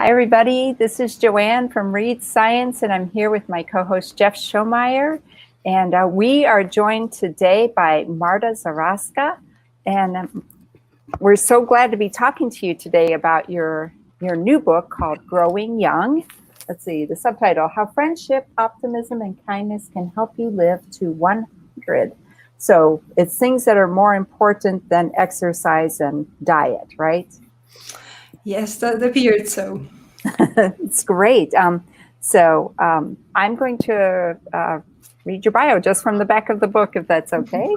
Hi, everybody. This is Joanne from Read Science, and I'm here with my co-host, Jeff Shaumeyer. And we are joined today by Marta Zaraska. And we're so glad to be talking to you today about your new book called Growing Young. Let's see, the subtitle, How Friendship, Optimism, and Kindness Can Help You Live to 100. So it's things that are more important than exercise and diet, right? Yes, that appeared so. It's great. I'm going to read your bio just from the back of the book, if that's okay.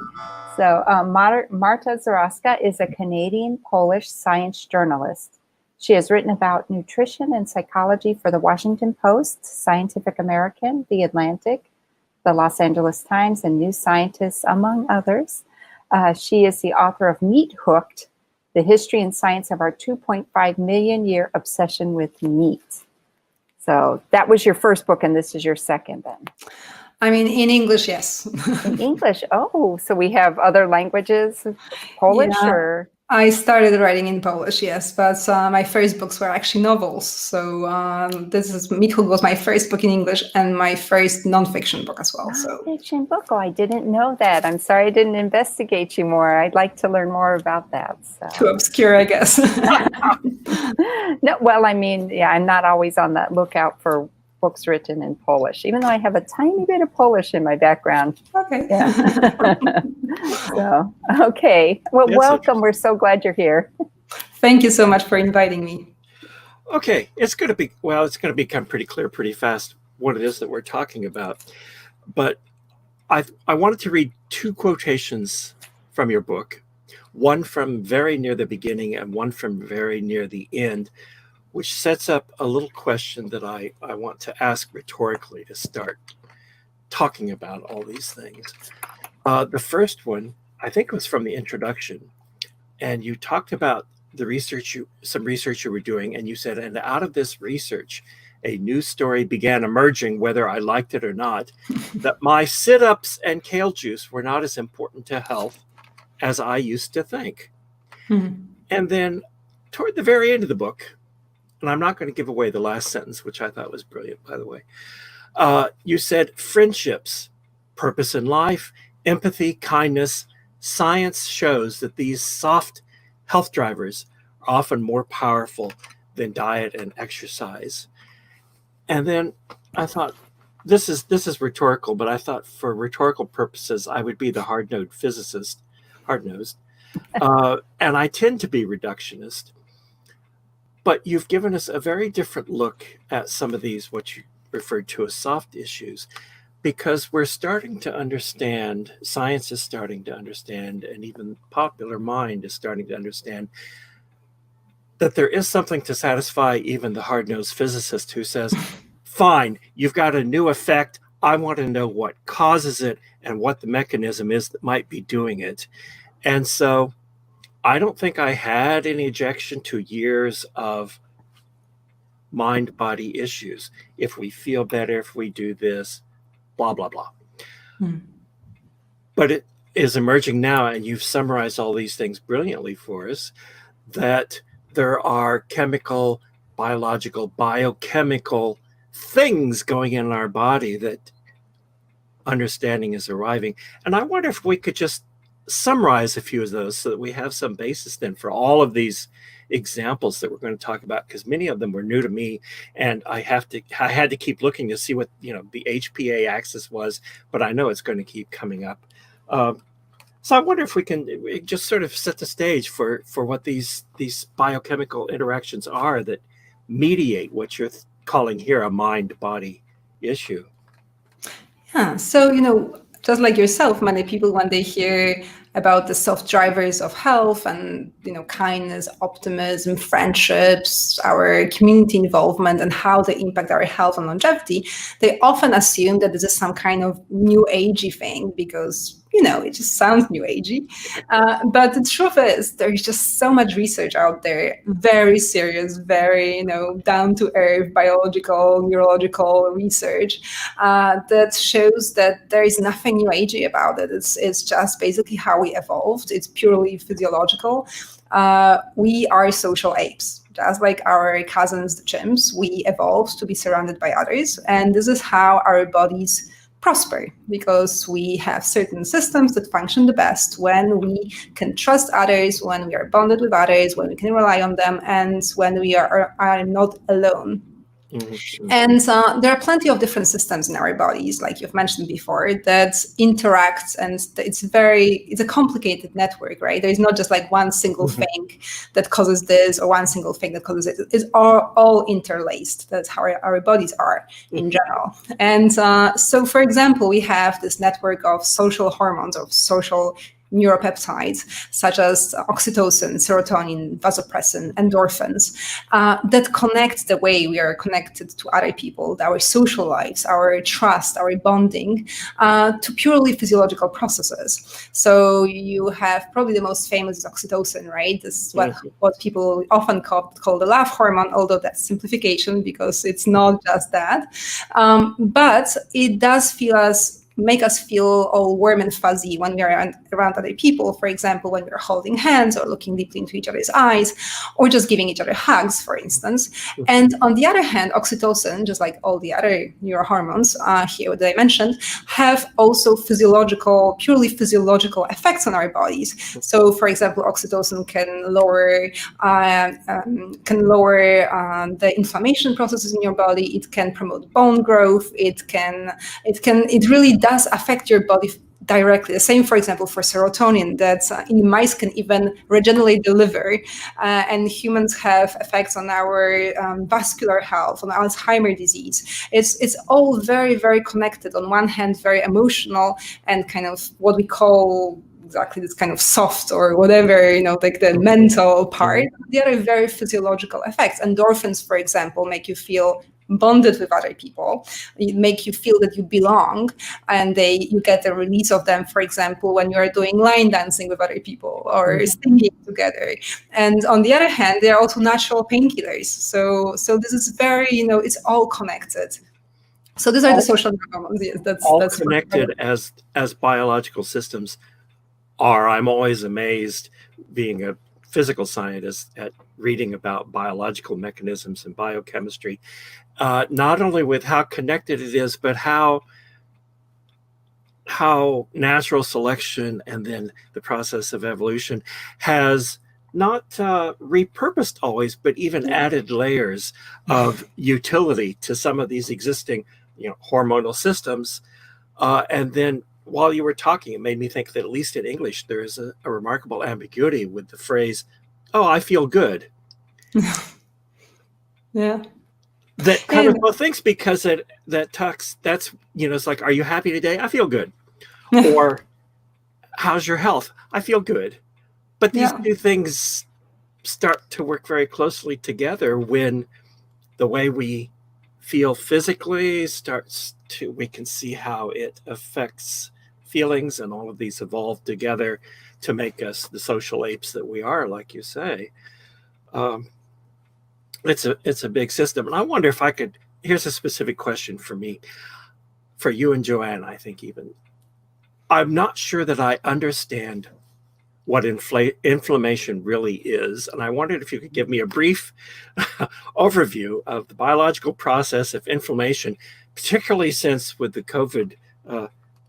So Marta Zaraska is a Canadian-Polish science journalist. She has written about nutrition and psychology for the Washington Post, Scientific American, The Atlantic, the Los Angeles Times, and New Scientist, among others. She is the author of Meat Hooked, The History and Science of Our 2.5 Million Year Obsession with Meat. So that was your first book, and this is your second then? I mean, in English, yes. In English? Oh, so we have other languages, Polish or? I started writing in Polish, yes, but my first books were actually novels. So Meat Hook was my first book in English and my first nonfiction book as well. Nonfiction book? Oh, I didn't know that. I'm sorry I didn't investigate you more. I'd like to learn more about that. So. Too obscure, I guess. No, well, I mean, yeah, I'm not always on that lookout for books written in Polish, even though I have a tiny bit of Polish in my background. Okay. Yeah. So, okay. Well, welcome. We're so glad you're here. Thank you so much for inviting me. Okay. It's going to become pretty clear pretty fast what it is that we're talking about. But I wanted to read two quotations from your book, one from very near the beginning and one from very near the end, which sets up a little question that I want to ask rhetorically to start talking about all these things. The first one, I think, was from the introduction, and you talked about some research you were doing, and you said, and out of this research, a new story began emerging, whether I liked it or not, that my sit-ups and kale juice were not as important to health as I used to think. Mm-hmm. And then toward the very end of the book, and I'm not going to give away the last sentence, which I thought was brilliant, by the way. You said friendships, purpose in life, empathy, kindness. Science shows that these soft health drivers are often more powerful than diet and exercise. And then I thought, this is rhetorical, but I thought for rhetorical purposes, I would be the hard-nosed physicist, hard-nosed. And I tend to be reductionist. But you've given us a very different look at some of these, what you referred to as soft issues, because we're starting to understand, science is starting to understand, and even popular mind is starting to understand that there is something to satisfy even the hard-nosed physicist who says, fine, you've got a new effect. I want to know what causes it and what the mechanism is that might be doing it. And so I don't think I had any objection to years of mind-body issues. If we feel better, if we do this, blah, blah, blah. But it is emerging now, and you've summarized all these things brilliantly for us, that there are chemical, biological, biochemical things going in our body that understanding is arriving. And I wonder if we could just summarize a few of those so that we have some basis then for all of these examples that we're going to talk about, because many of them were new to me, and I had to keep looking to see what the HPA axis was, but I know it's going to keep coming up. So I wonder if we can just sort of set the stage for what these biochemical interactions are that mediate what you're calling here a mind-body issue. Yeah, so just like yourself, many people, when they hear about the soft drivers of health and kindness, optimism, friendships, our community involvement, and how they impact our health and longevity, they often assume that this is some kind of new agey thing because it just sounds new agey. But the truth is, there's just so much research out there, very serious, very down to earth biological, neurological research that shows that there is nothing new agey about it. It's just basically how we evolved. It's purely physiological. we are social apes. Just like our cousins, the chimps, we evolved to be surrounded by others. And this is how our bodies prosper, because we have certain systems that function the best when we can trust others, when we are bonded with others, when we can rely on them, and when we are not alone. Mm-hmm. And there are plenty of different systems in our bodies, like you've mentioned before, that interact, and it's a complicated network, right? There's not just like one single thing that causes this or one single thing that causes it. It's all interlaced. That's how our bodies are in general. And so, for example, we have this network of social hormones, of social neuropeptides, such as oxytocin, serotonin, vasopressin, endorphins, that connect the way we are connected to other people, our social lives, our trust, our bonding, to purely physiological processes. So you have probably the most famous is oxytocin, right? This is what people often call the love hormone, although that's simplification because it's not just that. But it does make us feel all warm and fuzzy when we are around other people. For example, when we're holding hands or looking deeply into each other's eyes, or just giving each other hugs, for instance. And on the other hand, oxytocin, just like all the other neurohormones here that I mentioned, have also purely physiological effects on our bodies. So, for example, oxytocin can lower the inflammation processes in your body. It can promote bone growth. It really does affect your body directly. The same, for example, for serotonin, that in mice can even regenerate the liver, and humans have effects on our vascular health, on Alzheimer's disease. It's all very, very connected. On one hand, very emotional and kind of what we call exactly this kind of soft or whatever, like the mental part. The other very physiological effects. Endorphins, for example, make you feel bonded with other people. It make you feel that you belong, and you get a release of them, for example, when you are doing line dancing with other people or singing together. And on the other hand, they are also natural painkillers. So this is very, it's all connected. So these are the social hormones. Yes, that's connected as biological systems are. I'm always amazed, being a physical scientist, at reading about biological mechanisms and biochemistry, not only with how connected it is, but how natural selection and then the process of evolution has not repurposed always, but even added layers of utility to some of these existing hormonal systems. And then while you were talking, it made me think that at least in English, there is a remarkable ambiguity with the phrase, "Oh, I feel good." Yeah. That covers both things, because that's, it's like, "Are you happy today?" "I feel good." Or, "How's your health?" "I feel good." But these two things start to work very closely together when the way we feel physically we can see how it affects feelings, and all of these evolve together to make us the social apes that we are, like you say. It's a big system. And I wonder if I could, here's a specific question for you and Joanne, I think even. I'm not sure that I understand what inflammation really is. And I wondered if you could give me a brief overview of the biological process of inflammation, particularly since with the COVID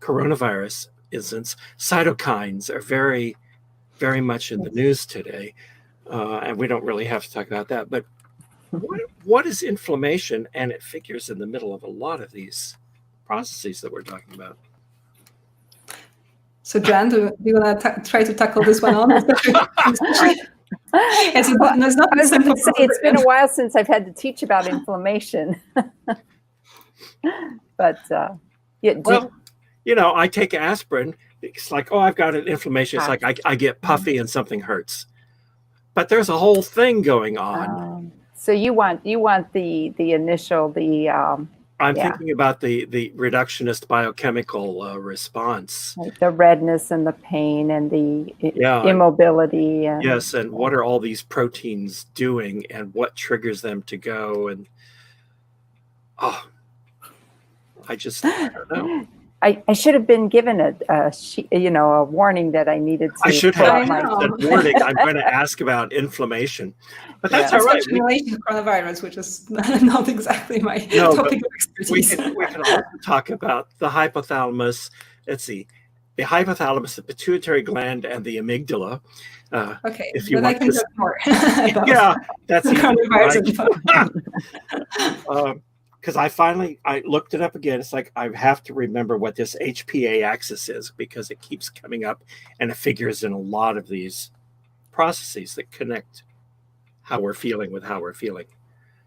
coronavirus instance, cytokines are very, very much in the news today. And we don't really have to talk about that. But what is inflammation? And it figures in the middle of a lot of these processes that we're talking about. So, Jan, do you want to try to tackle this one on? It's been a while since I've had to teach about inflammation. But I take aspirin. It's like, oh, I've got an inflammation. It's like I get puffy and something hurts. But there's a whole thing going on. So you want the initial I'm thinking about the reductionist biochemical response. Like the redness and the pain and the immobility. Yes, and what are all these proteins doing, and what triggers them to go? And I don't know. I should have been given a warning that I needed to. I should have. I know. That warning. I'm going to ask about inflammation, but that's all right. Especially coronavirus, which is not exactly my topic of expertise. We can also talk about the hypothalamus. Let's see, the hypothalamus, the pituitary gland, and the amygdala. Okay, if you then want I can talk more. Yeah, that's coronavirus. Because I looked it up again. It's like I have to remember what this HPA axis is because it keeps coming up and it figures in a lot of these processes that connect how we're feeling with how we're feeling.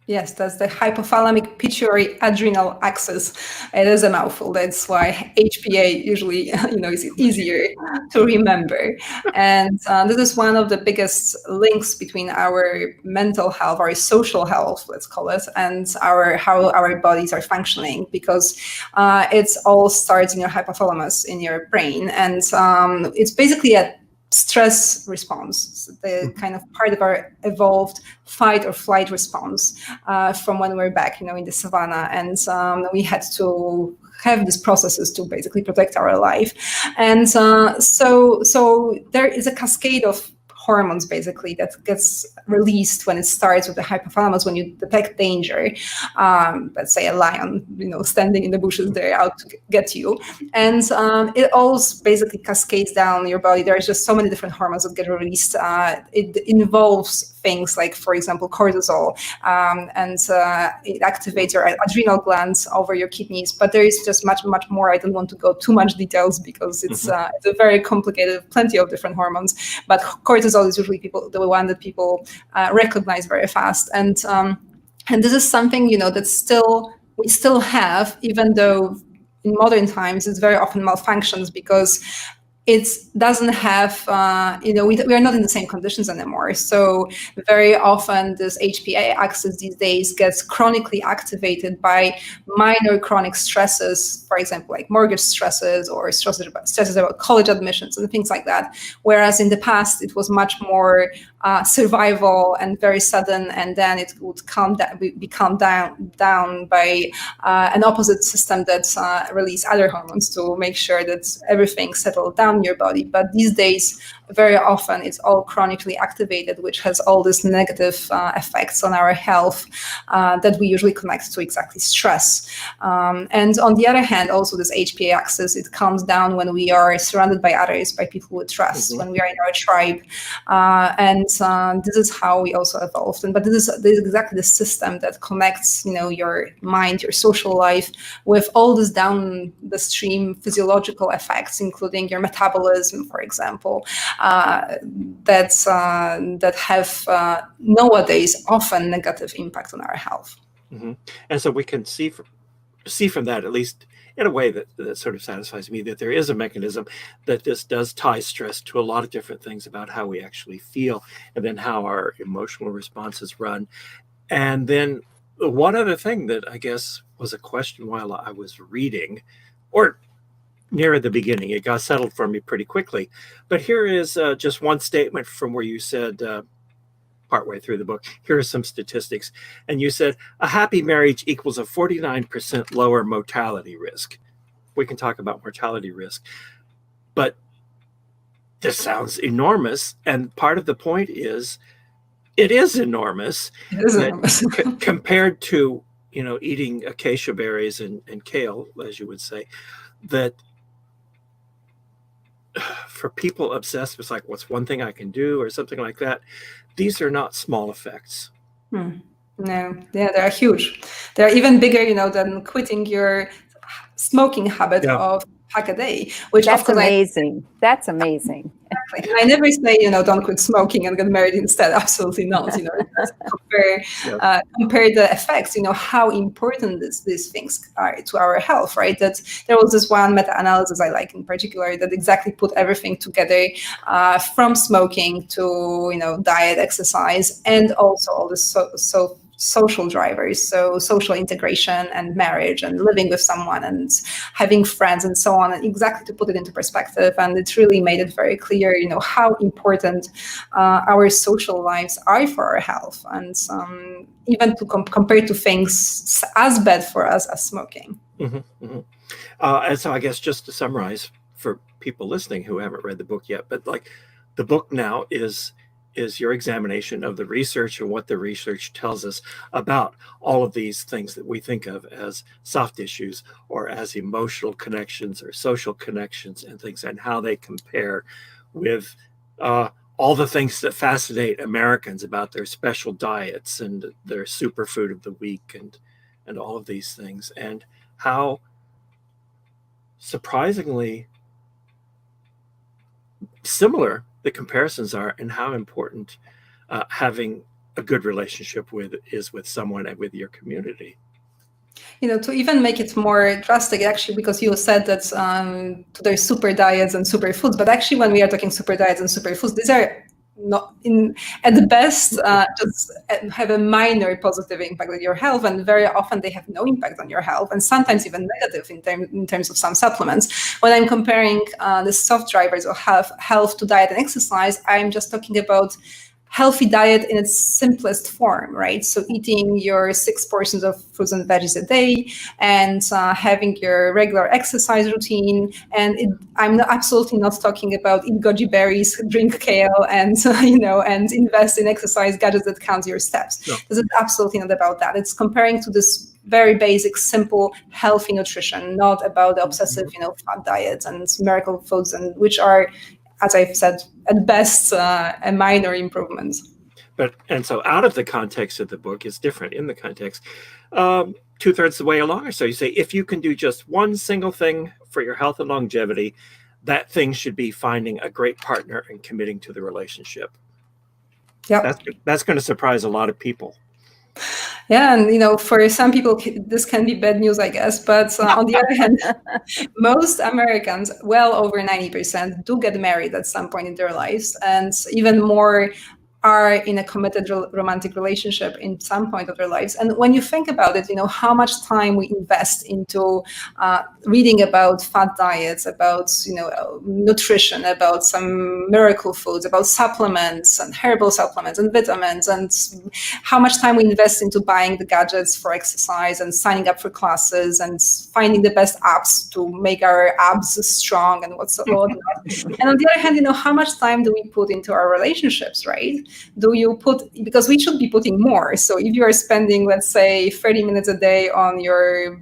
Yes, that's the hypothalamic pituitary adrenal axis. It is a mouthful. That's why HPA usually, is easier to remember. And this is one of the biggest links between our mental health, our social health, let's call it, and how our bodies are functioning, because it all starts in your hypothalamus, in your brain, and it's basically a stress response, the kind of part of our evolved fight or flight response from when we're back, in the savannah, and we had to have these processes to basically protect our life. And so there is a cascade of hormones basically that gets released when it starts with the hypothalamus, when you detect danger. Let's say a lion, standing in the bushes, they're out to get you. And it all basically cascades down your body. There's just so many different hormones that get released. It involves things like, for example, cortisol, and it activates your adrenal glands over your kidneys. But there is just much, much more. I don't want to go too much details because it's a very complicated, plenty of different hormones. But cortisol is usually the one that people recognize very fast. And this is something, that we still have, even though in modern times it's very often malfunctions, because it doesn't have, we are not in the same conditions anymore. So very often this HPA axis these days gets chronically activated by minor chronic stresses, for example, like mortgage stresses or stresses about college admissions and things like that. Whereas in the past, it was much more survival and very sudden, and then it would be calmed down by an opposite system that release other hormones to make sure that everything settled down in your body. But these days, very often it's all chronically activated, which has all these negative effects on our health that we usually connect to exactly stress. And on the other hand, also this HPA axis, it comes down when we are surrounded by others, by people we trust, when we are in our tribe. And this is how we also evolved. But this is exactly the system that connects, your mind, your social life, with all this down the stream physiological effects, including your metabolism, for example, that have nowadays often negative impact on our health. Mm-hmm. And so we can see from that, at least in a way that sort of satisfies me, that there is a mechanism that this does tie stress to a lot of different things about how we actually feel, and then how our emotional responses run. And then one other thing that I guess was a question while I was reading, or near the beginning, it got settled for me pretty quickly. But here is just one statement from where you said, partway through the book, here are some statistics. And you said, a happy marriage equals a 49% lower mortality risk. We can talk about mortality risk. But this sounds enormous. And part of the point is, it is enormous. It is enormous. Compared to, eating acacia berries and kale, as you would say, that for people obsessed with like, what's one thing I can do or something like that, these are not small effects. No, yeah, they're huge. They're even bigger, than quitting your smoking habit of pack a day, which that's amazing. That's amazing. Exactly. And I never say, don't quit smoking and get married instead. Absolutely not. Compare the effects, how important these things are to our health, right? That there was this one meta-analysis I like in particular that exactly put everything together, from smoking to, diet, exercise, and also all this social drivers, so social integration and marriage and living with someone and having friends and so on, and exactly to put it into perspective. And it really made it very clear, how important our social lives are for our health, and even to compare to things as bad for us as smoking. Mm-hmm, mm-hmm. And so I guess just to summarize for people listening who haven't read the book yet, but like the book now is your examination of the research and what the research tells us about all of these things that we think of as soft issues or as emotional connections or social connections and things, and how they compare with all the things that fascinate Americans about their special diets and their superfood of the week and all of these things, and how surprisingly similar the comparisons are, and how important having a good relationship is with someone and with your community. To even make it more drastic, actually, because you said that there's super diets and super foods, but actually when we are talking super diets and super foods, these are not at the best just have a minor positive impact on your health, and very often they have no impact on your health, and sometimes even negative in terms of some supplements. When I'm comparing the soft drivers of health to diet and exercise, I'm just talking about healthy diet in its simplest form, right? So eating your 6 portions of fruits and veggies a day, and having your regular exercise routine. And I'm absolutely not talking about eat goji berries, drink kale, and and invest in exercise gadgets that count your steps. No. This is absolutely not about that. It's comparing to this very basic, simple, healthy nutrition, not about the obsessive, fat diets and miracle foods, and which are, as I've said, at best, a minor improvement. And so out of the context of the book is different in the context. 2/3 the way along or so, you say, if you can do just one single thing for your health and longevity, that thing should be finding a great partner and committing to the relationship. Yeah, that's going to surprise a lot of people. Yeah, and for some people, this can be bad news, I guess. But on the other hand, most Americans, well over 90%, do get married at some point in their lives, and even more are in a committed romantic relationship in some point of their lives. And when you think about it, how much time we invest into reading about fat diets, about nutrition, about some miracle foods, about supplements and herbal supplements and vitamins, and how much time we invest into buying the gadgets for exercise and signing up for classes and finding the best apps to make our abs strong and what's all that. And on the other hand, how much time do we put into our relationships, right? Do you because we should be putting more. So if you are spending, let's say, 30 minutes a day on your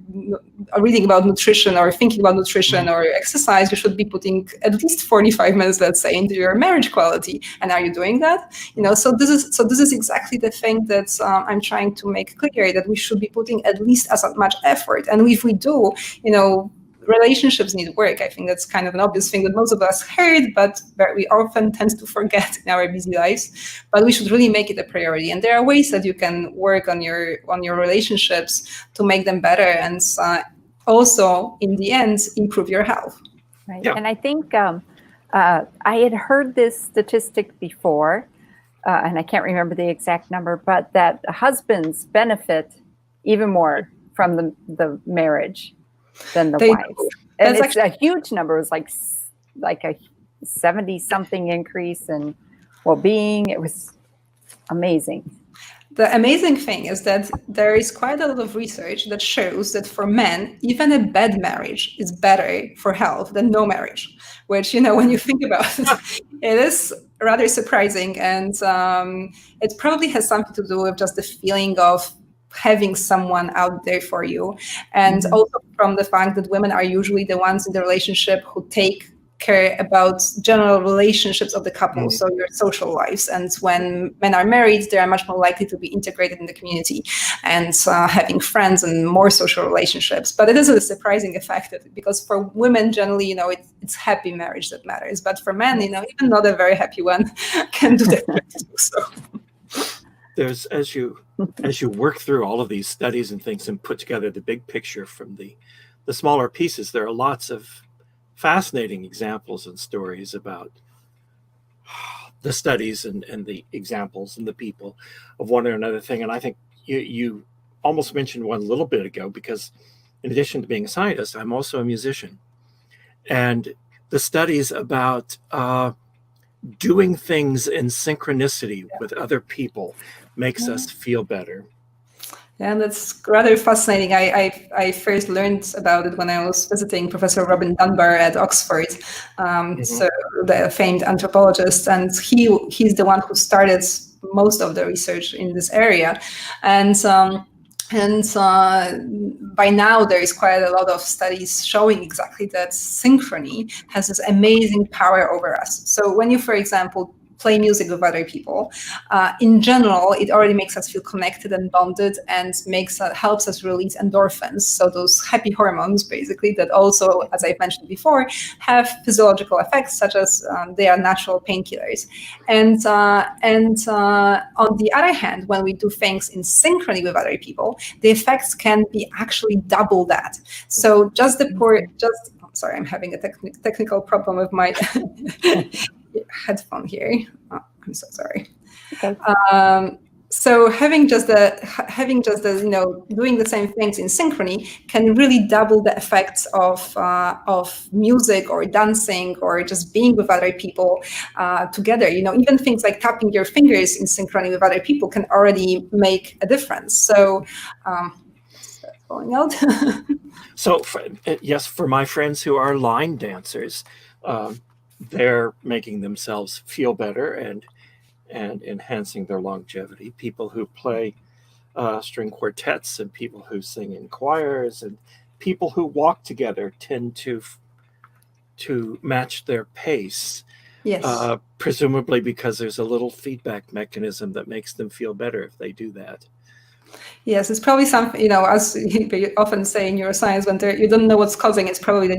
reading about nutrition or thinking about nutrition or exercise, you should be putting at least 45 minutes, let's say, into your marriage quality. And are you doing that? So this is exactly the thing that I'm trying to make clear, that we should be putting at least as much effort. And if we do, relationships need work. I think that's kind of an obvious thing that most of us heard, but we often tend to forget in our busy lives. But we should really make it a priority. And there are ways that you can work on your relationships to make them better, and also, in the end, improve your health. Right. Yeah. And I think I had heard this statistic before, and I can't remember the exact number, but that husbands benefit even more from the marriage than the wives. And it's a huge number. It was like a 70-something increase in well-being. It was amazing. The amazing thing is that there is quite a lot of research that shows that for men, even a bad marriage is better for health than no marriage, which, when you think about it, it is rather surprising. And it probably has something to do with just the feeling of having someone out there for you, and also from the fact that women are usually the ones in the relationship who take care about general relationships of the couple, so your social lives. And when men are married, they are much more likely to be integrated in the community and having friends and more social relationships. But it is a surprising effect, because for women, generally, it's happy marriage that matters. But for men, even not a very happy one can do that. So there's, as you work through all of these studies and things and put together the big picture from the smaller pieces, there are lots of fascinating examples and stories about the studies and the examples and the people of one or another thing. And I think you almost mentioned one a little bit ago, because in addition to being a scientist, I'm also a musician. And the studies about doing things in synchronicity with other people makes us feel better. Yeah, that's rather fascinating. I first learned about it when I was visiting Professor Robin Dunbar at Oxford, so the famed anthropologist, and he's the one who started most of the research in this area, and. By now, there is quite a lot of studies showing exactly that synchrony has this amazing power over us. So when you, for example, play music with other people, in general, it already makes us feel connected and bonded, and helps us release endorphins. So those happy hormones, basically, that also, as I mentioned before, have physiological effects, such as they are natural painkillers. And on the other hand, when we do things in synchrony with other people, the effects can be actually double that. So sorry, I'm having a technical problem with my headphone here. Oh, I'm so sorry. Okay. So having just the doing the same things in synchrony can really double the effects of music or dancing or just being with other people together. Even things like tapping your fingers in synchrony with other people can already make a difference. So falling out. So yes, for my friends who are line dancers, they're making themselves feel better and enhancing their longevity. People who play string quartets and people who sing in choirs and people who walk together tend to match their pace. Yes. Presumably because there's a little feedback mechanism that makes them feel better if they do that. Yes, it's probably something, as they often say in neuroscience, when you don't know what's causing, it's probably the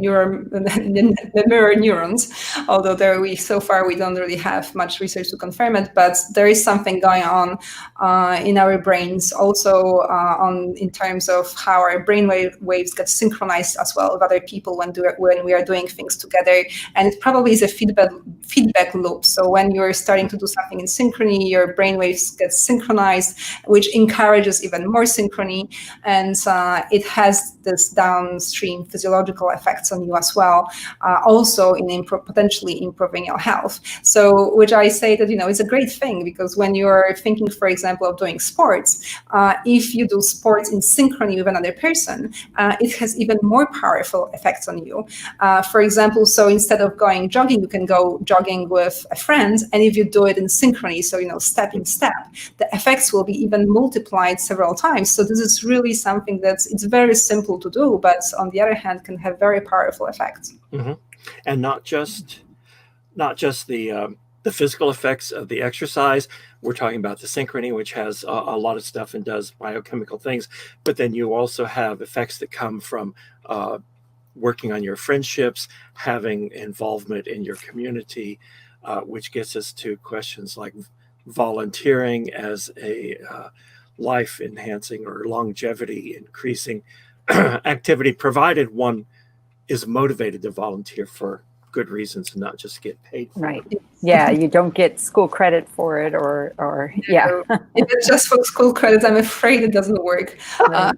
mirror neurons, although so far we don't really have much research to confirm it, but there is something going on in our brains also in terms of how our brain waves get synchronized as well with other people when we are doing things together. And it probably is a feedback loop. So when you're starting to do something in synchrony, your brain waves get synchronized, which encourages even more synchrony, and it has this downstream physiological effects on you as well, also in potentially improving your health. So, which I say that it's a great thing, because when you're thinking, for example, of doing sports, if you do sports in synchrony with another person, it has even more powerful effects on you. For example, so instead of going jogging, you can go jogging with a friend, and if you do it in synchrony, so step in step, the effects will be even multiplied several times. So this is really something it's very simple to do, but on the other hand can have very powerful effects. Mm-hmm. And not just the physical effects of the exercise. We're talking about the synchrony, which has a lot of stuff and does biochemical things, but then you also have effects that come from working on your friendships, having involvement in your community, which gets us to questions like volunteering as a life-enhancing or longevity-increasing activity, provided one is motivated to volunteer for good reasons and not just get paid for Right. it. Yeah, you don't get school credit for it, or yeah. If it's just for school credits, I'm afraid it doesn't work. Right.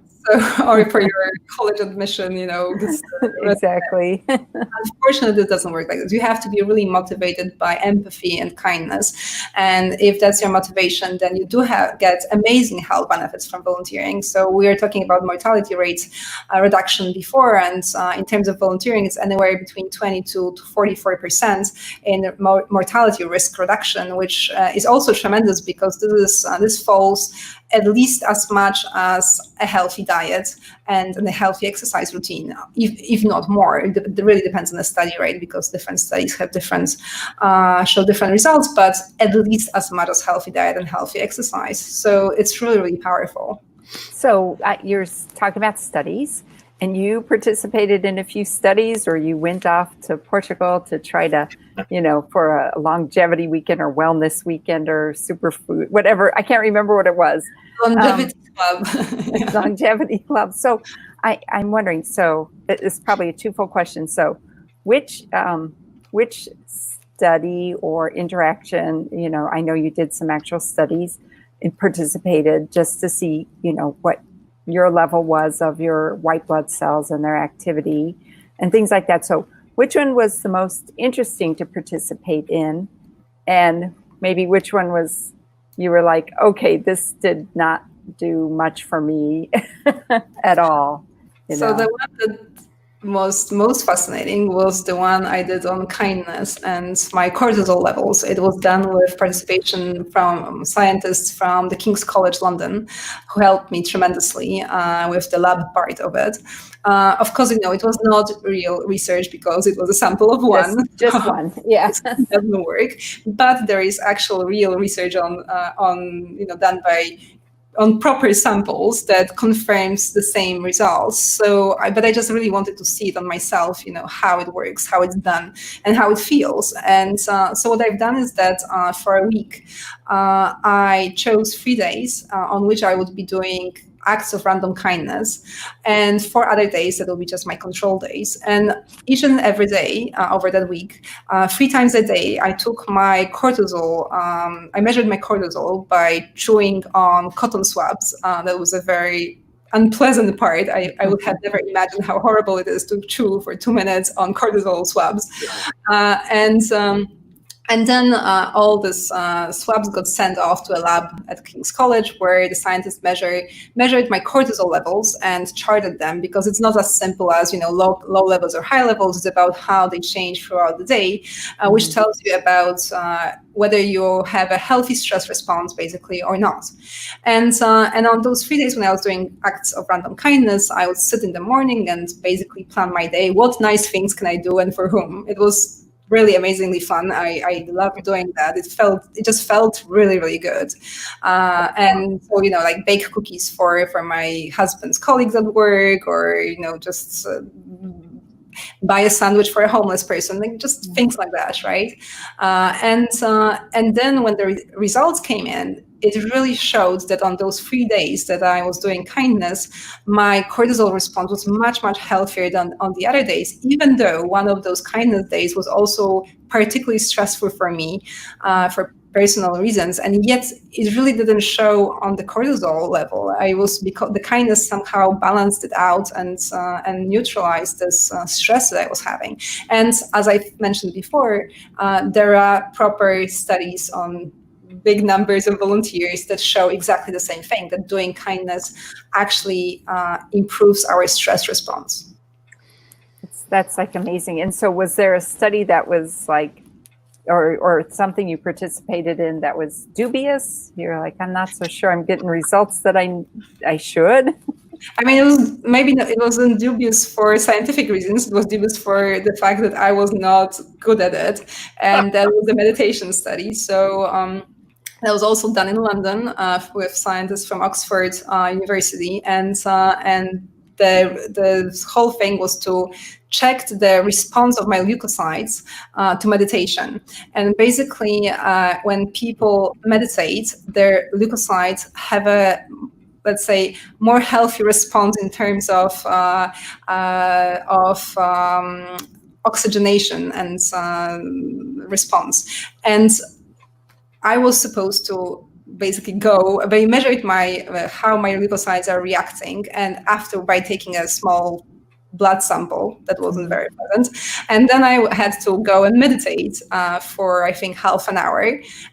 Or for your college admission, Exactly. Unfortunately, it doesn't work like this. You have to be really motivated by empathy and kindness. And if that's your motivation, then you do get amazing health benefits from volunteering. So we are talking about mortality rates reduction before. And in terms of volunteering, it's anywhere between 22 to 44% in mortality risk reduction, which is also tremendous, because this falls at least as much as a healthy diet and a healthy exercise routine, if not more. It really depends on the study, right? Because different studies have show different results, but at least as much as healthy diet and healthy exercise. So it's really, really powerful. So you're talking about studies, and you participated in a few studies, or you went off to Portugal to try to, for a longevity weekend or wellness weekend or superfood, whatever. I can't remember what it was. Longevity club. Longevity club. So I'm wondering, so it's probably a twofold question. So which study or interaction, I know you did some actual studies and participated just to see, what your level was of your white blood cells and their activity and things like that. So which one was the most interesting to participate in? And maybe which one was, you were like, okay, this did not do much for me at all. So the one that was most fascinating was the one I did on kindness and my cortisol levels. It was done with participation from scientists from the King's College London, who helped me tremendously with the lab part of it. Of course, it was not real research because it was a sample of one. Just one, yeah. It doesn't work, but there is actual real research on done on proper samples that confirms the same results. So, but I just really wanted to see it on myself, how it works, how it's done, and how it feels. And so what I've done is that for a week, I chose 3 days on which I would be doing acts of random kindness, and 4 other days that will be just my control days. And each and every day over that week, 3 times a day, I took my cortisol. I measured my cortisol by chewing on cotton swabs. That was a very unpleasant part. I would have never imagined how horrible it is to chew for 2 minutes on cortisol swabs. And then all these swabs got sent off to a lab at King's College, where the scientists measured my cortisol levels and charted them, because it's not as simple as low levels or high levels. It's about how they change throughout the day, which tells you about whether you have a healthy stress response, basically, or not. And on those 3 days when I was doing acts of random kindness, I would sit in the morning and basically plan my day. What nice things can I do and for whom? It was really amazingly fun. I loved doing that. It just felt really, really good. And so, like bake cookies for my husband's colleagues at work, or, just buy a sandwich for a homeless person, like just things like that, right? And then when the results came in, it really showed that on those 3 days that I was doing kindness, my cortisol response was much, much healthier than on the other days, even though one of those kindness days was also particularly stressful for me for personal reasons. And yet it really didn't show on the cortisol level. Because the kindness somehow balanced it out and neutralized this stress that I was having. And as I mentioned before, there are proper studies on big numbers of volunteers that show exactly the same thing, that doing kindness actually improves our stress response. That's like amazing. And so was there a study that was like, or something you participated in that was dubious? You're like, I'm not so sure I'm getting results that I should. I mean, it wasn't dubious for scientific reasons. It was dubious for the fact that I was not good at it. And that was a meditation study. So that was also done in London with scientists from Oxford University. And the whole thing was to check the response of my leukocytes to meditation. And basically, when people meditate, their leukocytes have a, let's say, more healthy response in terms of oxygenation and response. And I was supposed to basically they measured how my leukocytes are reacting, and by taking a small blood sample that wasn't very pleasant, and then I had to go and meditate for I think half an hour,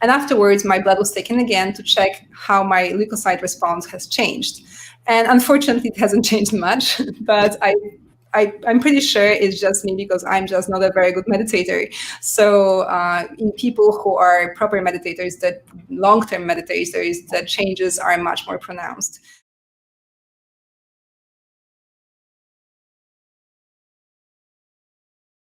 and afterwards my blood was taken again to check how my leukocyte response has changed. And unfortunately it hasn't changed much, but I'm pretty sure it's just me, because I'm just not a very good meditator. So in people who are proper meditators, that long-term meditators, the changes are much more pronounced.